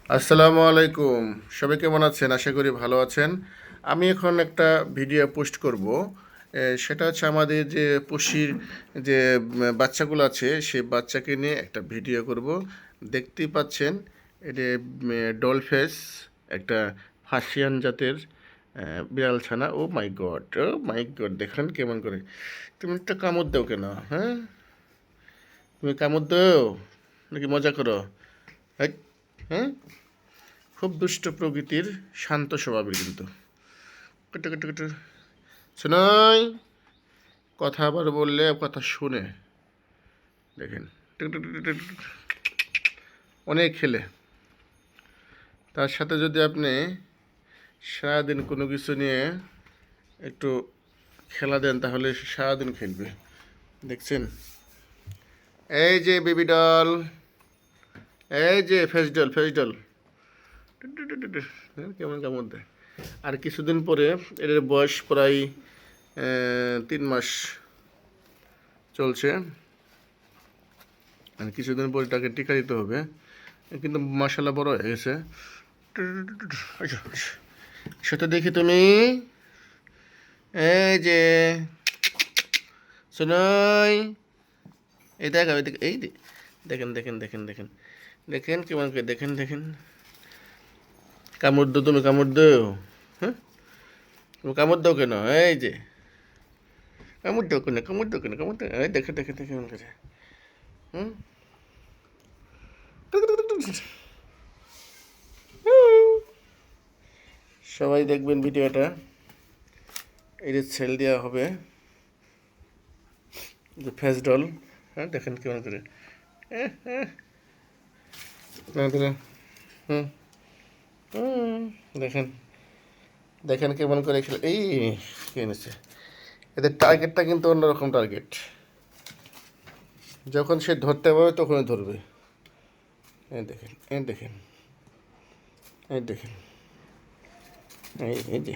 আসসালামু আলাইকুম। সবাই কেমন আছেন? আশা করি ভালো আছেন। আমি এখন একটা ভিডিও পোস্ট করব। সেটা হচ্ছে আমাদের যে পশির যে বাচ্চাগুলো আছে সেই বাচ্চাকে নিয়ে একটা ভিডিও করব। দেখতেই পাচ্ছেন এটা ডলফেস একটা ফার্সিয়ান জাতের বিড়াল ছানা। ও মাই গড, ও মাই গড, দেখেন কেমন করে। তুমি একটা কামড় দাও কেন? হ্যাঁ, তুমি কামড় দাও নাকি মজা করো? হ্যাঁ, হ্যাঁ, খুব দুষ্ট প্রকৃতির, শান্ত স্বভাবের কিন্তু। কুটু কুটু কুটু। শোনাই, কথা আবার বললে কথা শুনে। দেখেন, টুক টুক টুক টুক টুক। অনেক খেলে। তার সাথে যদি আপনি সারাদিন কোনো কিছু নিয়ে একটু খেলা দেন তাহলে সে সারাদিন খেলবে। দেখছেন, এই যে বেবি ডল, এই যে ফেস ডল, ফেস ডল। টুক টুক টুক টুক টুক। কেমন কেমন দেয়। আর কিছুদিন পরে এর বয়স প্রায় 3 মাস চলছে। আর কিছুদিন পরে তাকে টিকা দিতে হবে, কিন্তু মাসাল্লাহ বড় হয়ে গেছে। সেটা দেখি তুমি, এই যে শোনাই, এই দেখ এই দেখেন দেখেন দেখেন দেখেন দেখেন কেমন করে, দেখেন দেখেন। কামড় দো, তুমি কামড় দাও। হ্যাঁ, তুমি কামড় দাও কেন? এই যে কামড় দাও কেন, কামড় দাও কেন, কামড় দাও। এই দেখে দেখে দেখে কেমন করে। হুম, সবাই দেখবেন ভিডিওটা। এটা ছেল দেওয়া হবে যে ফেস ডল। হ্যাঁ, দেখেন কেমন করে। কেমন করে। হুম, হুম, দেখেন দেখেন কেমন করে খেলে। এই কে এনেছে। এদের টার্গেটটা কিন্তু অন্যরকম টার্গেট। যখন সে ধরতে পারবে তখনই ধরবে। এই দেখেন, এই দেখেন, এই দেখেন, এই যে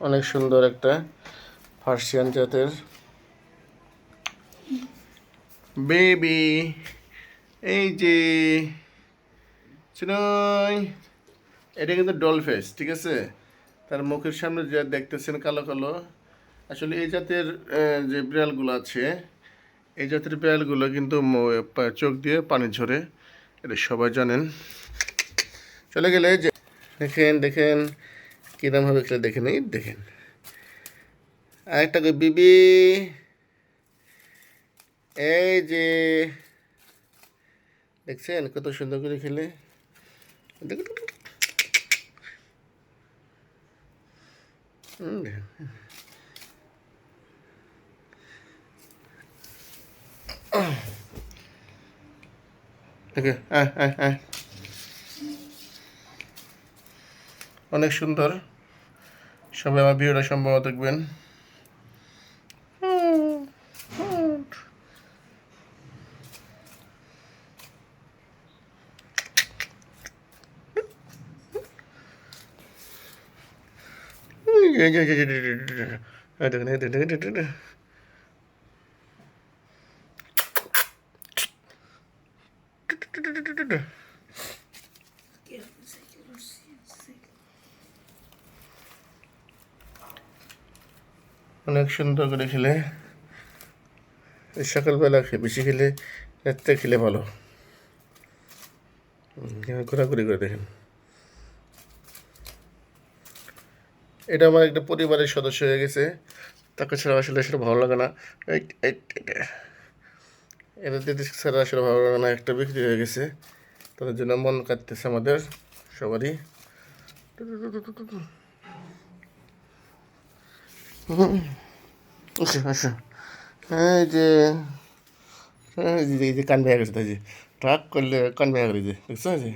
অনেক সুন্দর একটা ফার্সিয়ান জাতের বেবি। এই যে চিনই, এটা কিন্তু ডলফেস, ঠিক আছে। তার মুখের সামনে যা দেখতেছেন কালো কালো, আসলে এই জাতের যে বিড়ালগুলো আছে, এই জাতের বিড়ালগুলো কিন্তু চোখ দিয়ে পানি ঝরে, এটা সবাই জানেন। চলে গেলে যে দেখেন দেখেন কিরমভাবে খেলে, দেখেন এই দেখেন। আরেকটা বিবি, এই যে দেখছেন কত সুন্দর করে খেলে। দেখে অনেক সুন্দর। সবাই আমার ভিডিওটা সম্ভব দেখবেন। দেখেন অনেক সুন্দর করে খেলে। সকালবেলা বেশি খেলে, রাত্রে খেলে ভালো। ঘোরাঘুরি করে দেখেন। এটা আমার একটা পরিবারের সদস্য হয়ে গেছে, তাকে ছাড়া আসলে সেটা ভালো লাগে না। এটা দিদি ছাড়া আসলে ভালো লাগে না, একটা বিক্রি হয়ে গেছে। তাদের জন্য মন কাটতেছে আমাদের সবারই। আসো আসো, এই যে এই যে কান ভেঙে গেছে, তাই যে ট্রাক করলে কান ভেঙে গেছে, দেখছো যে।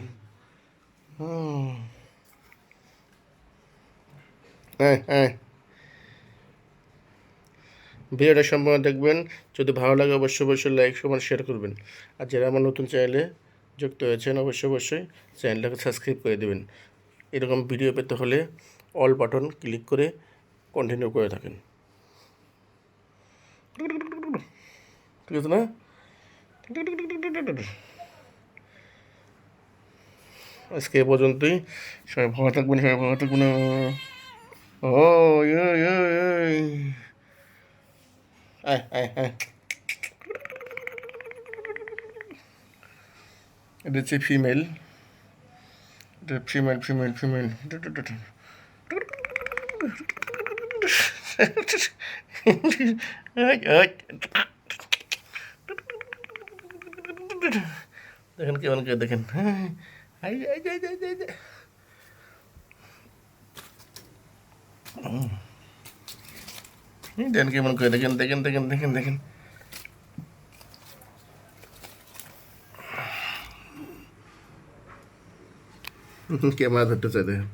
হুম, হ্যাঁ হ্যাঁ, ভিডিওটা সম্পূর্ণ দেখবেন। যদি ভালো লাগে অবশ্যই অবশ্যই লাইক সমান শেয়ার করবেন। আর যারা আমার নতুন চ্যানেলে যুক্ত হয়েছেন অবশ্যই অবশ্যই চ্যানেলটাকে সাবস্ক্রাইব করে দেবেন। এরকম ভিডিও পেতে হলে অল বাটন ক্লিক করে কন্টিনিউ করে থাকেন, ঠিক আছে না? আজকে এ পর্যন্তই। সবাই ভালো থাকবেন, সবাই ভালো থাকবেন। ও ওই ওই ওই আয় আয় আয়, এটা হচ্ছে ফিমেল, এটা ফিমেল ফিমেল ফিমেল। দেখেন কেমন করে দেখেন, হ্যাঁ I I I I I I. দেখেন কেমন করে দেখেন দেখেন দেখেন দেখেন দেখেন, ক্যামেরা ধরতে চাই দেখেন।